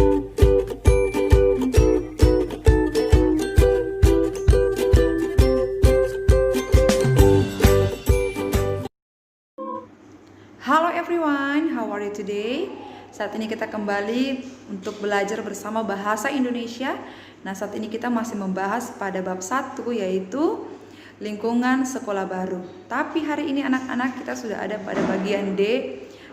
Halo everyone, how are you today? Saat ini kita kembali untuk belajar bersama bahasa Indonesia. Nah, saat ini kita masih membahas pada bab 1, yaitu lingkungan sekolah baru. Tapi hari ini anak-anak kita sudah ada pada bagian D,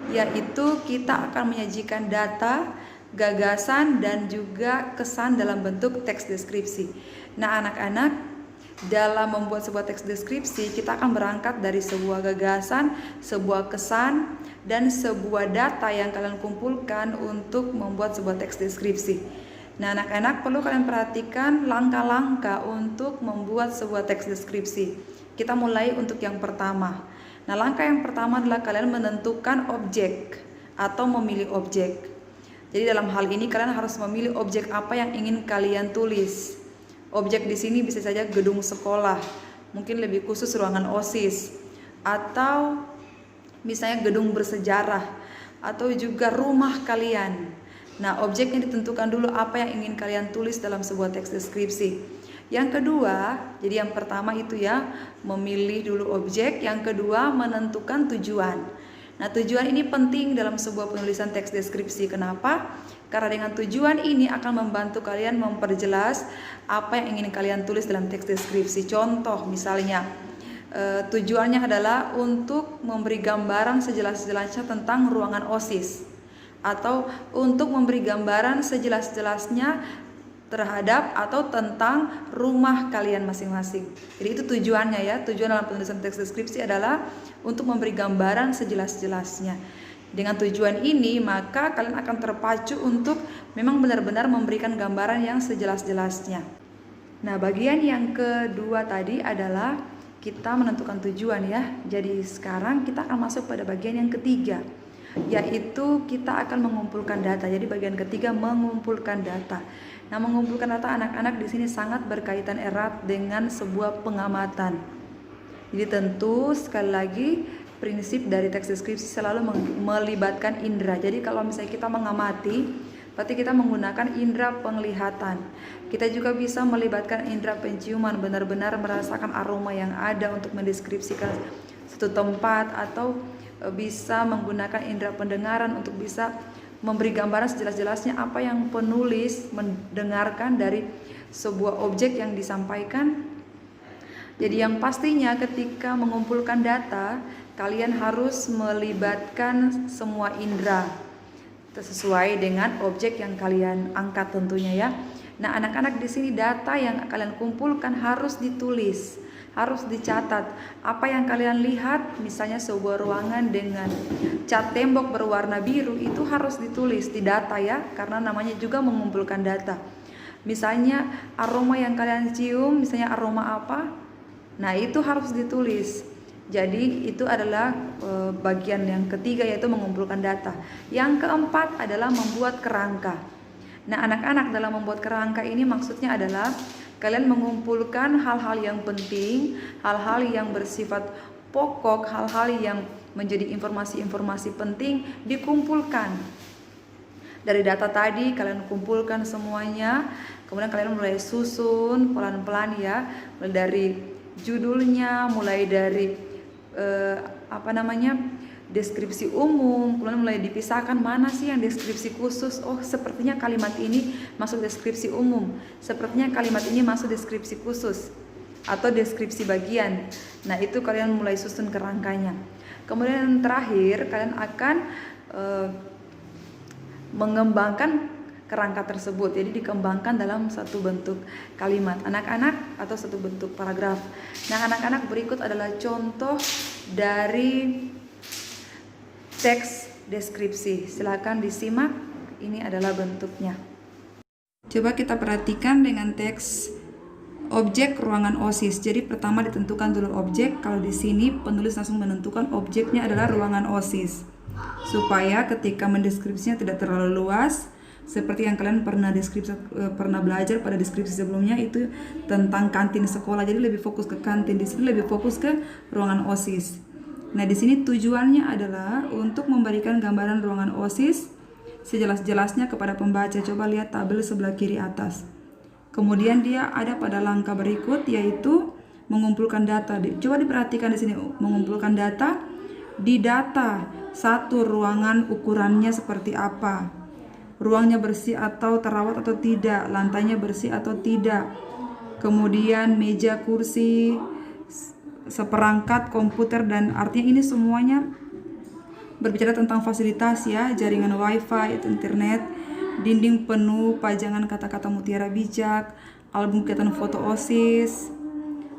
yaitu kita akan menyajikan data, gagasan, dan juga kesan dalam bentuk teks deskripsi. Nah, anak-anak, dalam membuat sebuah teks deskripsi, kita akan berangkat dari sebuah gagasan, sebuah kesan, dan sebuah data yang kalian kumpulkan untuk membuat sebuah teks deskripsi. Nah, anak-anak, perlu kalian perhatikan langkah-langkah untuk membuat sebuah teks deskripsi. Kita mulai untuk yang pertama. Nah, langkah yang pertama adalah kalian menentukan objek atau memilih objek. Jadi dalam hal ini kalian harus memilih objek apa yang ingin kalian tulis. Objek di sini bisa saja gedung sekolah, mungkin lebih khusus ruangan OSIS, atau misalnya gedung bersejarah, atau juga rumah kalian. Nah, objeknya ditentukan dulu apa yang ingin kalian tulis dalam sebuah teks deskripsi. Yang kedua, jadi yang pertama itu ya, memilih dulu objek. Yang kedua, menentukan tujuan. Nah, tujuan ini penting dalam sebuah penulisan teks deskripsi. Kenapa? Karena dengan tujuan ini akan membantu kalian memperjelas apa yang ingin kalian tulis dalam teks deskripsi. Contoh misalnya, tujuannya adalah untuk memberi gambaran sejelas-jelasnya tentang ruangan OSIS, atau untuk memberi gambaran sejelas-jelasnya terhadap atau tentang rumah kalian masing-masing. Jadi itu tujuannya ya. Tujuan dalam penulisan teks deskripsi adalah untuk memberi gambaran sejelas-jelasnya. Dengan tujuan ini, maka kalian akan terpacu untuk memang benar-benar memberikan gambaran yang sejelas-jelasnya. Nah, bagian yang kedua tadi adalah kita menentukan tujuan ya. Jadi sekarang kita akan masuk pada bagian yang ketiga, yaitu kita akan mengumpulkan data. Jadi bagian ketiga, mengumpulkan data. Nah, mengumpulkan data anak-anak di sini sangat berkaitan erat dengan sebuah pengamatan. Jadi tentu sekali lagi prinsip dari teks deskripsi selalu melibatkan indera. Jadi kalau misalnya kita mengamati, berarti kita menggunakan indera penglihatan. Kita juga bisa melibatkan indera penciuman, benar-benar merasakan aroma yang ada untuk mendeskripsikan satu tempat, atau bisa menggunakan indera pendengaran untuk bisa memberi gambaran sejelas-jelasnya apa yang penulis mendengarkan dari sebuah objek yang disampaikan. Jadi yang pastinya ketika mengumpulkan data, kalian harus melibatkan semua indera sesuai dengan objek yang kalian angkat tentunya ya. Nah, anak-anak di sini data yang kalian kumpulkan harus ditulis, harus dicatat. Apa yang kalian lihat, misalnya sebuah ruangan dengan cat tembok berwarna biru, itu harus ditulis di data ya, karena namanya juga mengumpulkan data. Misalnya aroma yang kalian cium, misalnya aroma apa, nah itu harus ditulis. Jadi itu adalah bagian yang ketiga, yaitu mengumpulkan data. Yang keempat adalah membuat kerangka. Nah, anak-anak, dalam membuat kerangka ini maksudnya adalah kalian mengumpulkan hal-hal yang penting, hal-hal yang bersifat pokok, hal-hal yang menjadi informasi-informasi penting dikumpulkan. Dari data tadi kalian kumpulkan semuanya, kemudian kalian mulai susun pelan-pelan ya, mulai dari judulnya, mulai dari deskripsi umum, kemudian mulai dipisahkan mana sih yang deskripsi khusus. Oh, sepertinya kalimat ini masuk deskripsi umum, sepertinya kalimat ini masuk deskripsi khusus atau deskripsi bagian. Nah, itu kalian mulai susun kerangkanya. Kemudian terakhir kalian akan mengembangkan kerangka tersebut. Jadi dikembangkan dalam satu bentuk kalimat anak-anak atau satu bentuk paragraf. Nah, anak-anak, berikut adalah contoh dari teks deskripsi. Silakan disimak. Ini adalah bentuknya. Coba kita perhatikan dengan teks objek ruangan OSIS. Jadi pertama ditentukan dulu objek. Kalau di sini penulis langsung menentukan objeknya adalah ruangan OSIS, supaya ketika mendeskripsinya tidak terlalu luas. Seperti yang kalian pernah belajar pada deskripsi sebelumnya, itu tentang kantin sekolah. Jadi lebih fokus ke kantin, di sini lebih fokus ke ruangan OSIS. Nah, di sini tujuannya adalah untuk memberikan gambaran ruangan OSIS sejelas-jelasnya kepada pembaca. Coba lihat tabel sebelah kiri atas. Kemudian dia ada pada langkah berikut, yaitu mengumpulkan data. Coba diperhatikan di sini, mengumpulkan data. Di data satu ruangan ukurannya seperti apa, ruangnya bersih atau terawat atau tidak, lantainya bersih atau tidak, kemudian meja, kursi, seperangkat komputer, dan artinya ini semuanya berbicara tentang fasilitas ya, jaringan wifi, internet, dinding penuh pajangan kata-kata mutiara bijak, album kegiatan foto OSIS,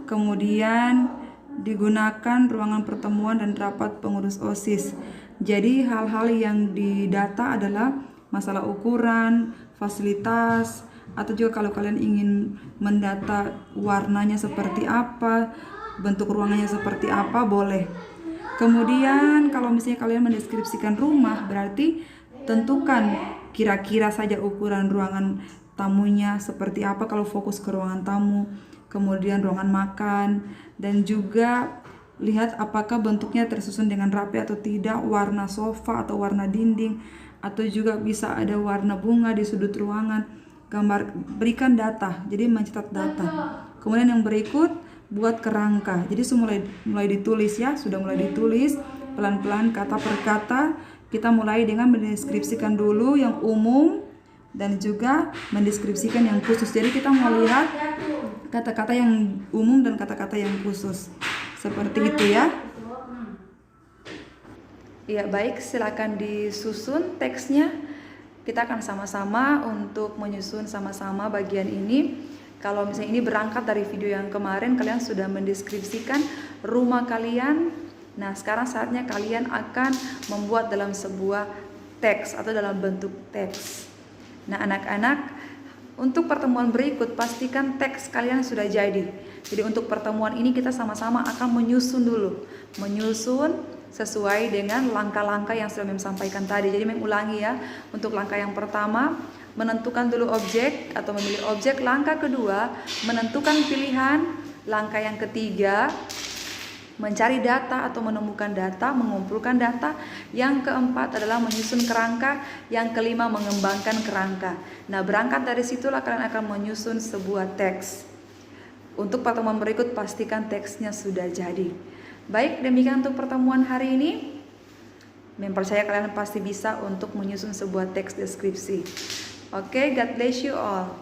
kemudian digunakan ruangan pertemuan dan rapat pengurus OSIS. Jadi hal-hal yang didata adalah masalah ukuran, fasilitas, atau juga kalau kalian ingin mendata warnanya seperti apa, bentuk ruangannya seperti apa, boleh. Kemudian kalau misalnya kalian mendeskripsikan rumah, berarti tentukan kira-kira saja ukuran ruangan tamunya seperti apa kalau fokus ke ruangan tamu, kemudian ruangan makan, dan juga lihat apakah bentuknya tersusun dengan rapi atau tidak, warna sofa atau warna dinding, atau juga bisa ada warna bunga di sudut ruangan. Berikan data, jadi mencatat data. Kemudian yang berikut, buat kerangka. Jadi mulai ditulis ya, sudah mulai ditulis pelan-pelan kata per kata. Kita mulai dengan mendeskripsikan dulu yang umum dan juga mendeskripsikan yang khusus. Jadi kita mau lihat kata-kata yang umum dan kata-kata yang khusus. Seperti itu ya. Ya baik, silakan disusun teksnya. Kita akan sama-sama untuk menyusun sama-sama bagian ini. Kalau misalnya ini berangkat dari video yang kemarin, kalian sudah mendeskripsikan rumah kalian. Nah, sekarang saatnya kalian akan membuat dalam sebuah teks atau dalam bentuk teks. Nah, anak-anak, untuk pertemuan berikut pastikan teks kalian sudah jadi. Jadi untuk pertemuan ini kita sama-sama akan menyusun dulu. Menyusun sesuai dengan langkah-langkah yang sudah Mem sampaikan tadi. Jadi Mem ulangi ya. Untuk langkah yang pertama, menentukan dulu objek atau memilih objek. Langkah kedua, menentukan pilihan. Langkah yang ketiga, mencari data atau menemukan data, mengumpulkan data. Yang keempat adalah menyusun kerangka. Yang kelima, mengembangkan kerangka. Nah, berangkat dari situlah kalian akan menyusun sebuah teks. Untuk pertemuan berikut pastikan teksnya sudah jadi. Baik, demikian untuk pertemuan hari ini. Mem percaya kalian pasti bisa untuk menyusun sebuah teks deskripsi. Oke, God bless you all.